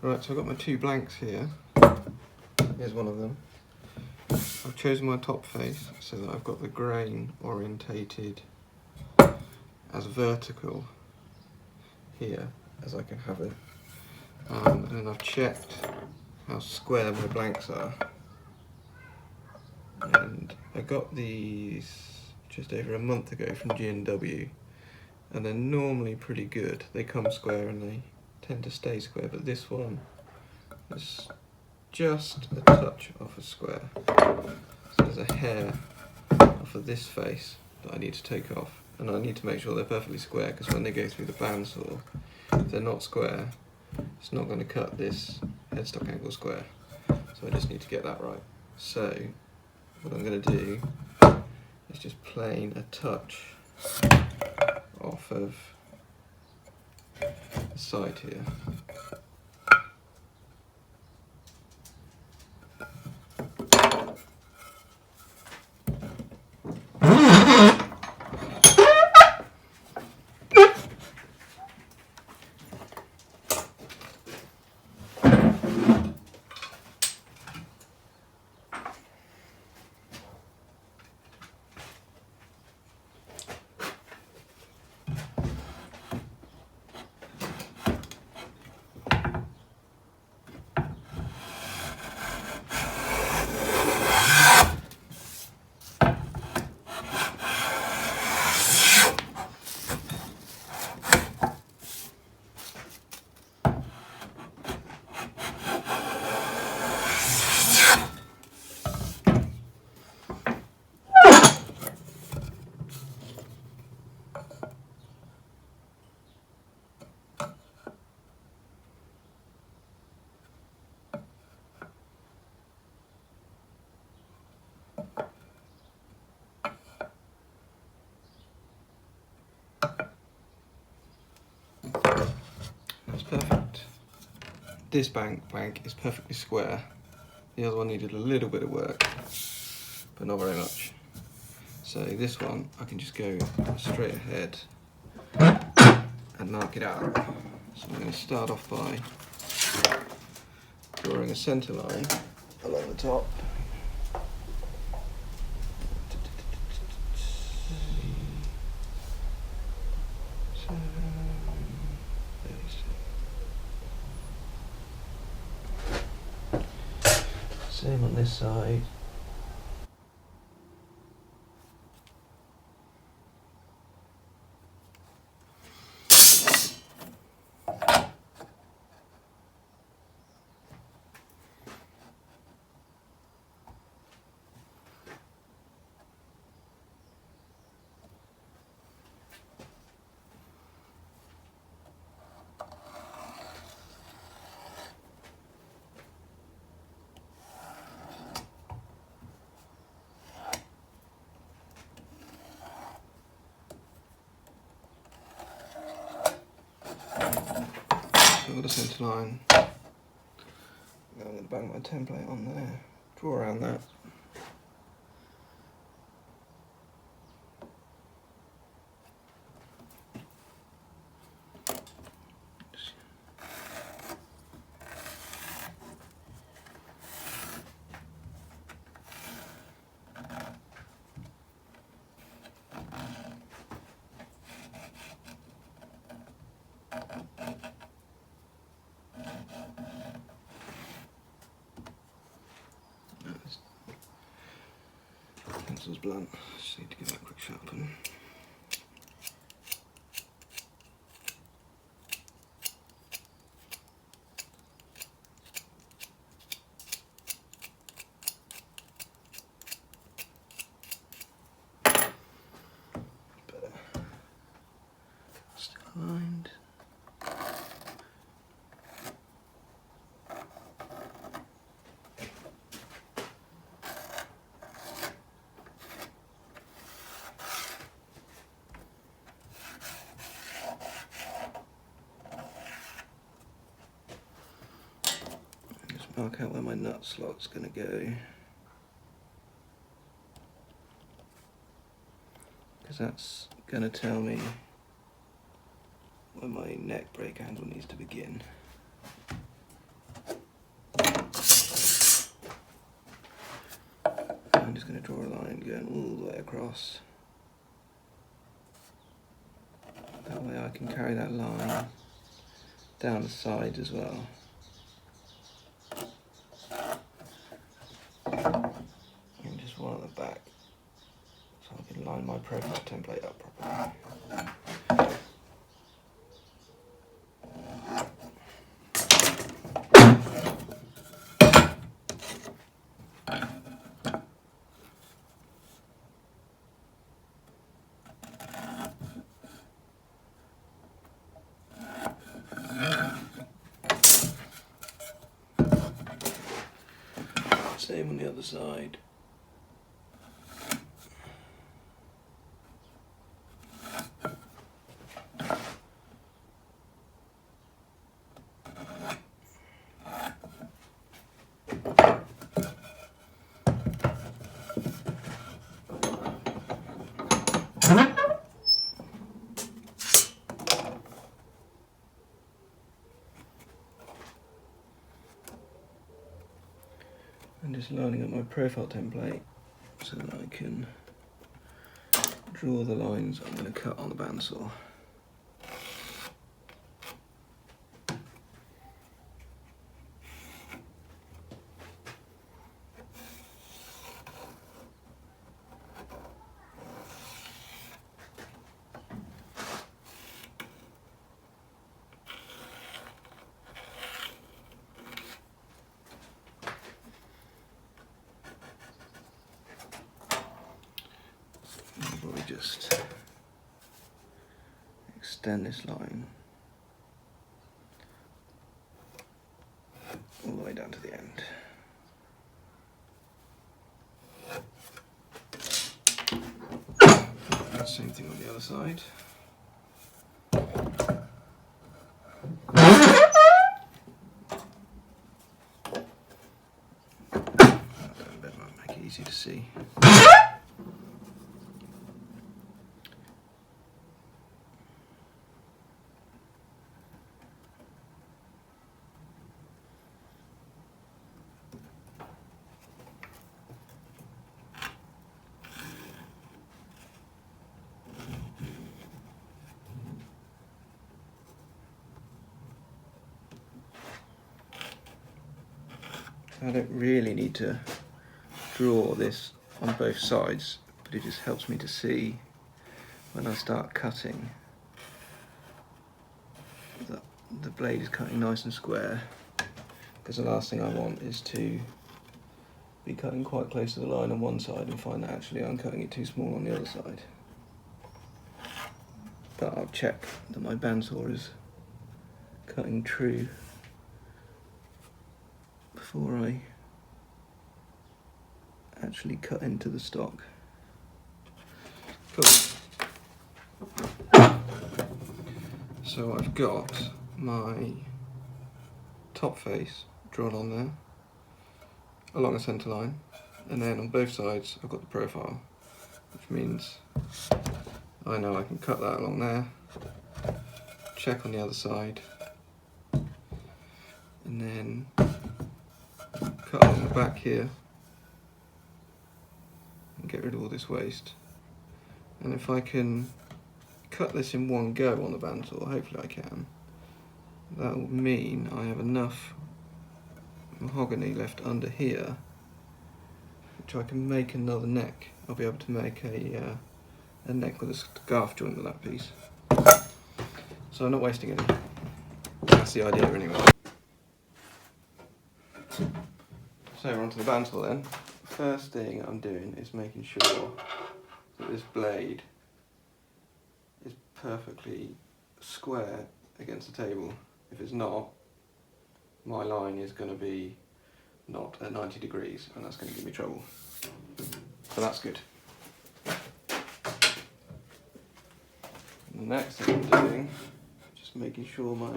Right, so I've got my two blanks here. Here's one of them. I've chosen my top face so that I've got the grain orientated as vertical here as I can have it. And then I've checked how square my blanks are. And I got these just over a month ago from G&W, and they're normally pretty good. They come square and they tend to stay square, but this one is just a touch off a square. So there's a hair off of this face that I need to take off, and I need to make sure they're perfectly square, because when they go through the bandsaw, if they're not square, it's not going to cut this headstock angle square. So I just need to get that right. So what I'm going to do is just plane a touch off of the side here. That's perfect. This blank is perfectly square. The other one needed a little bit of work, but not very much. So this one, I can just go straight ahead and mark it out. So I'm going to start off by drawing a centre line along the top. Same on this side. Got the centre line. Now I'm going to bang my template on there, draw around that. Pencil's blunt, just need to give that a quick sharpen. Still aligned. Mark out where my nut slot's going to go, because that's going to tell me where my neck break angle needs to begin. going to draw a line going all the way across. That way I can carry that line down the side as well. And just one at the back, so I can line my profile template up properly. Same on the other side. I'm just lining up my profile template so that I can draw the lines I'm going to cut on the bandsaw. Probably just extend this line all the way down to the end. Same thing on the other side. That might make it easy to see. I don't really need to draw this on both sides, but it just helps me to see when I start cutting that the blade is cutting nice and square, because the last thing I want is to be cutting quite close to the line on one side and find that actually I'm cutting it too small on the other side. But I'll check that my bandsaw is cutting true before I actually cut into the stock. Cool. So I've got my top face drawn on there along a centre line, and then on both sides I've got the profile, which means I know I can cut that along there, check on the other side, and then cut along the back here and get rid of all this waste. And if I can cut this in one go on the bandsaw, hopefully I can, that will mean I have enough mahogany left under here which I can make another neck. I'll be able to make a neck with a scarf joint with that piece. So I'm not wasting any. That's the idea anyway. So we're onto the bandsaw then. First thing I'm doing is making sure that this blade is perfectly square against the table. If it's not, my line is going to be not at 90 degrees and that's going to give me trouble. So that's good. And the next thing I'm doing, just making sure my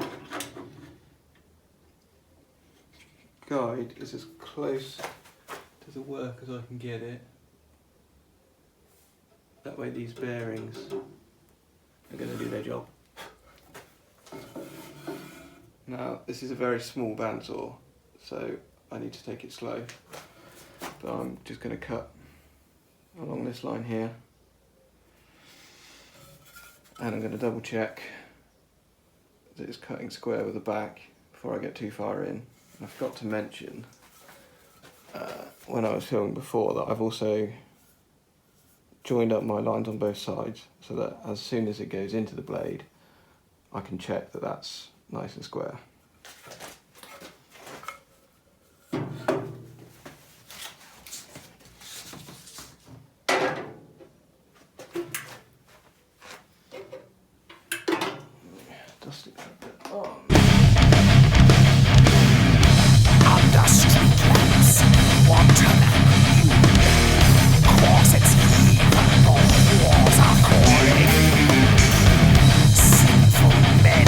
guide is as close to the work as I can get it. That way these bearings are going to do their job. Now this is a very small bandsaw, so I need to take it slow, but I'm just going to cut along this line here. And I'm going to double check that it's cutting square with the back before I get too far in. And I forgot to mention when I was filming before that I've also joined up my lines on both sides so that as soon as it goes into the blade I can check that that's nice and square. Dust it a bit on. Under streetlights, wanton and lewd, closets heave, the walls are calling. Sinful men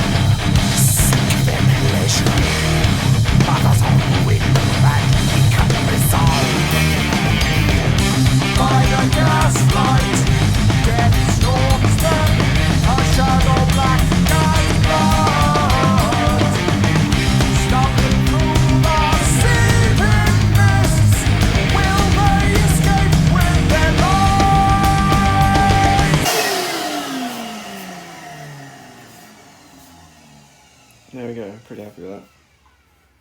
seek their pleasure, mothers are ruined and weaken resolve. By the gaslight, death stalks them, a shadow black as blood. Stumbling through the seething mists, will they escape with their lives? There we go, pretty happy with that.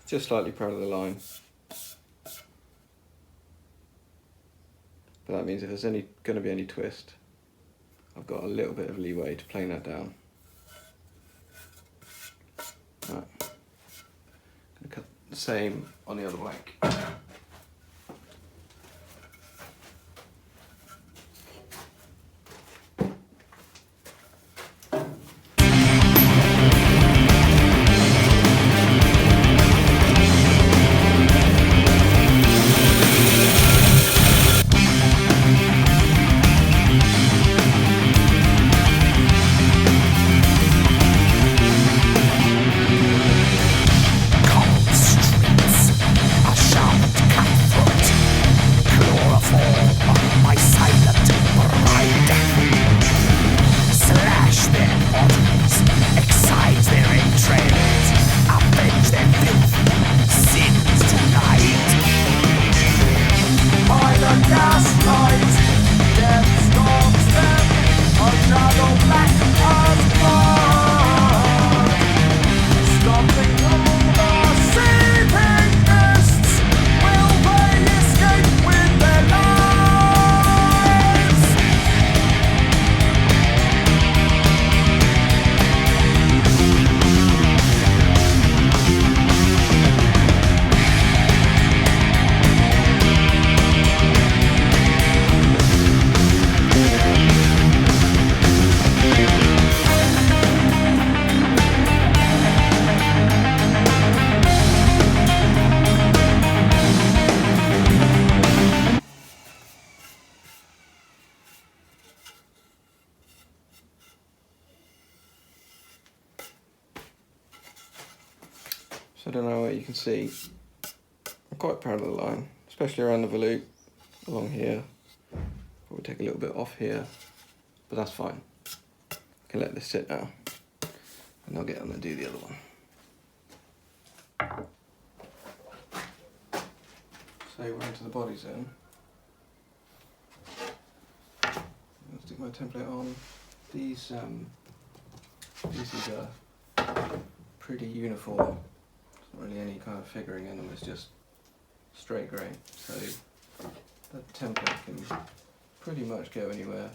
Just slightly proud of the line. But that means if there's going to be any twist, I've got a little bit of leeway to plane that down. Right. I'm going to cut the same on the other blank. Cold streets, a sharpened cutthroat, chloroform, my silent bride. Slash their bodies, excise their entrails, avenge their filth, sins tonight. By the gaslight, death stalks them, a shadow black as blood. Stomping through the seething mists, will they escape with their lives? So I don't know what you can see. I'm quite proud of the line, especially around the volute, along here. Probably take a little bit off here, but that's fine. I can let this sit now, and I'll get on and do the other one. So we're into the body zone. I'll stick my template on. These are pretty uniform. Not really any kind of figuring in them, it's just straight grain. So the template can pretty much go anywhere.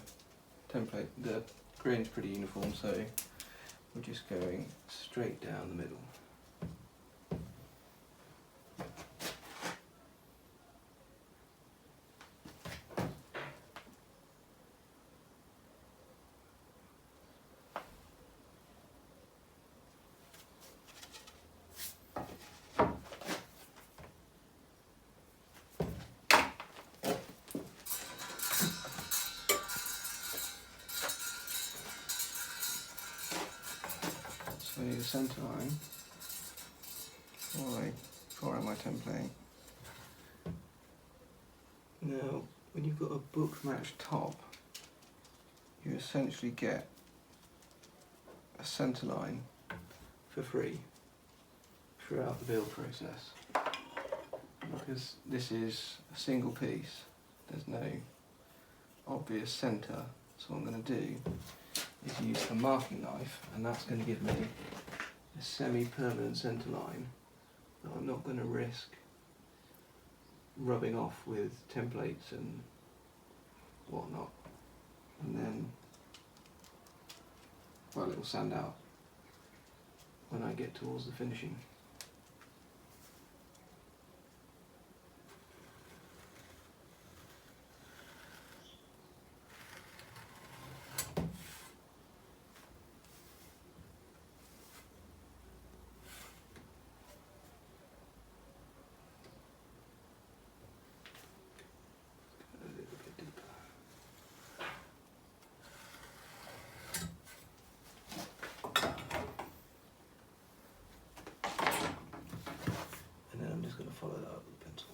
The grain's pretty uniform, so we're just going straight down the middle. So I need a centre line before I draw out my template. Now, when you've got a book matched top, you essentially get a centre line for free throughout the build process. Because this is a single piece, there's no obvious centre. So what I'm going to do is use a marking knife, and that's going to give me a semi-permanent centre line that I'm not going to risk rubbing off with templates and whatnot. And then, well, it will sand out when I get towards the finishing. A little bit deeper. And then I'm just going to follow that up with a pencil.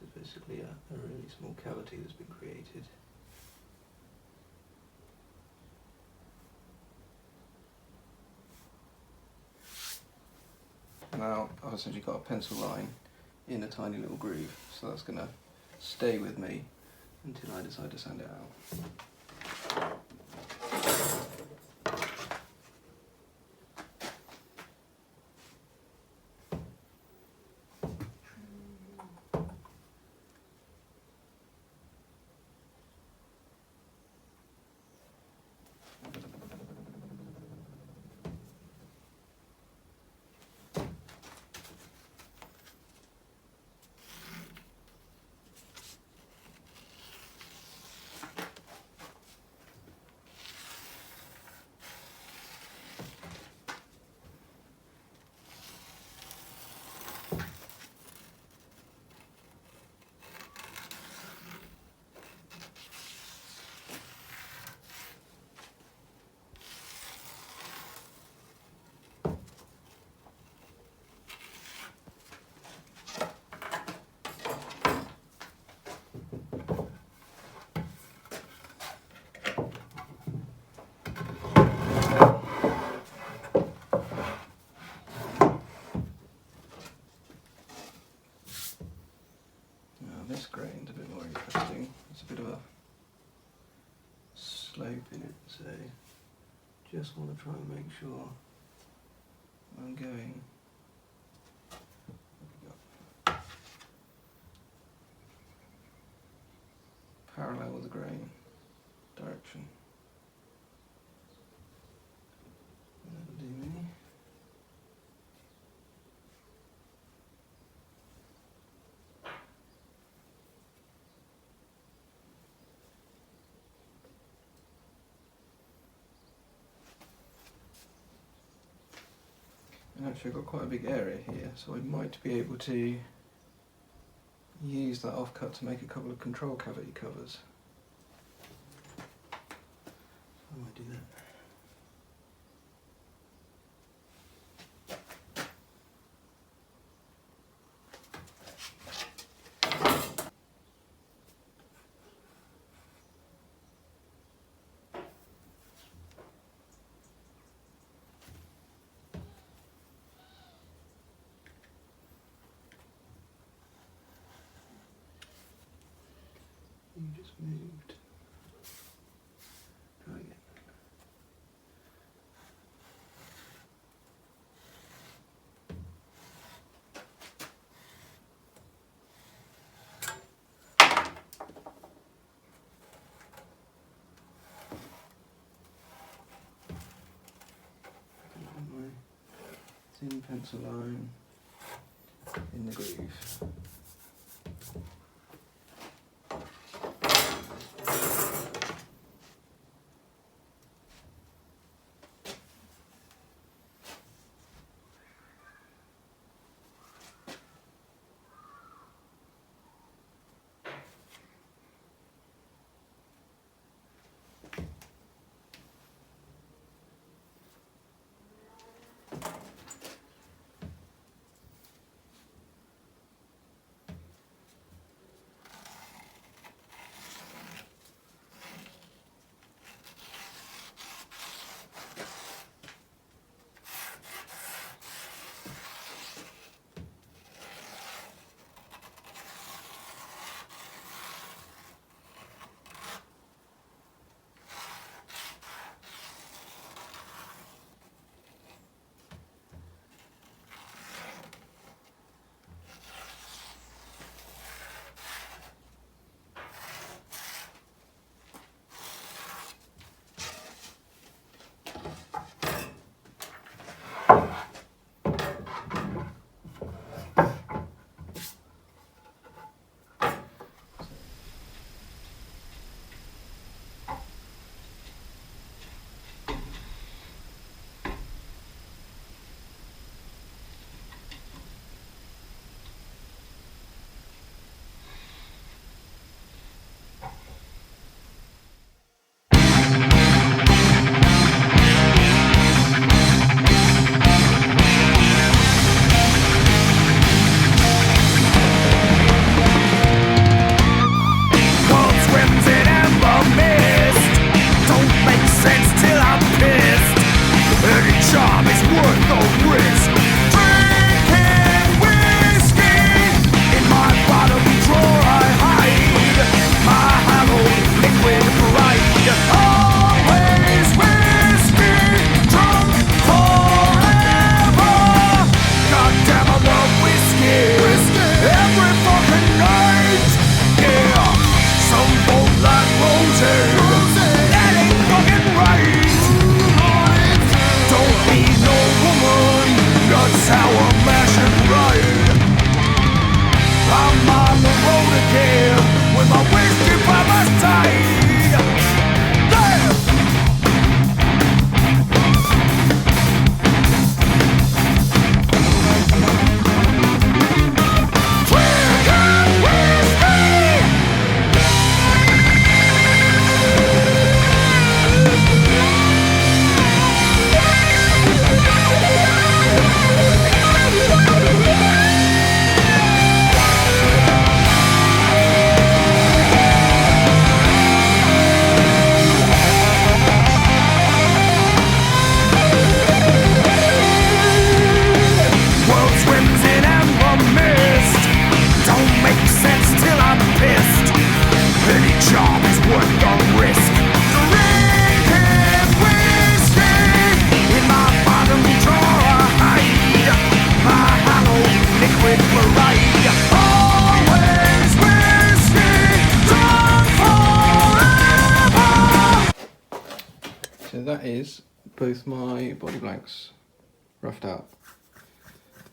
It's basically a really small cavity that's been created. Now I've essentially got a pencil line in a tiny little groove, so that's going to stay with me until I decide to sand it out. This grain's a bit more interesting. There's a bit of a slope in it, so just want to try and make sure I'm going parallel with the grain direction. That'll do me. And actually I've got quite a big area here, so I might be able to use that offcut to make a couple of control cavity covers. I might do that. You just moved. Try again. My thin pencil line in the groove. job is worth the risk. Drinking whiskey in my bottom drawer I hide my hallowed liquid pride. Always whiskey, drunk forever. Goddamn, I love whiskey. Every fucking night. Yeah, some bold like roses. That ain't fucking right. Don't need no woman. Got sour mash and ride. I'm on the road again with my whiskey by my side. There! Drinking whiskey! World swims in amber mist. Don't make sense till I'm pissed. Any job is worth the risk. Drinking whiskey in my bottom drawer I hide my hollow liquid chloride. Always whiskey, drunk forever. So that is both my body blanks roughed out.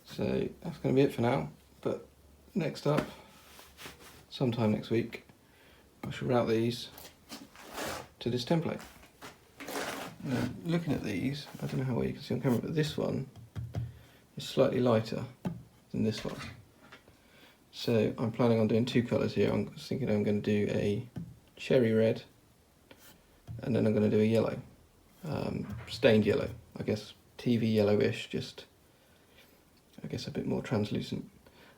So that's going to be it for now, but next up, sometime next week, I shall route these to this template. Now, looking at these, I don't know how well you can see on camera, but this one is slightly lighter than this one. So I'm planning on doing two colours here. I'm thinking I'm going to do a cherry red, and then I'm going to do a yellow, stained yellow, I guess TV yellowish, just I guess a bit more translucent.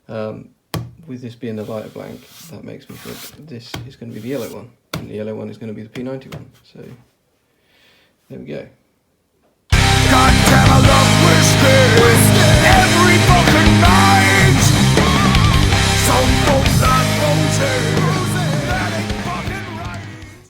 With this being the lighter blank, that makes me think this is going to be the yellow one, and the yellow one is going to be the P90 one. So there we go.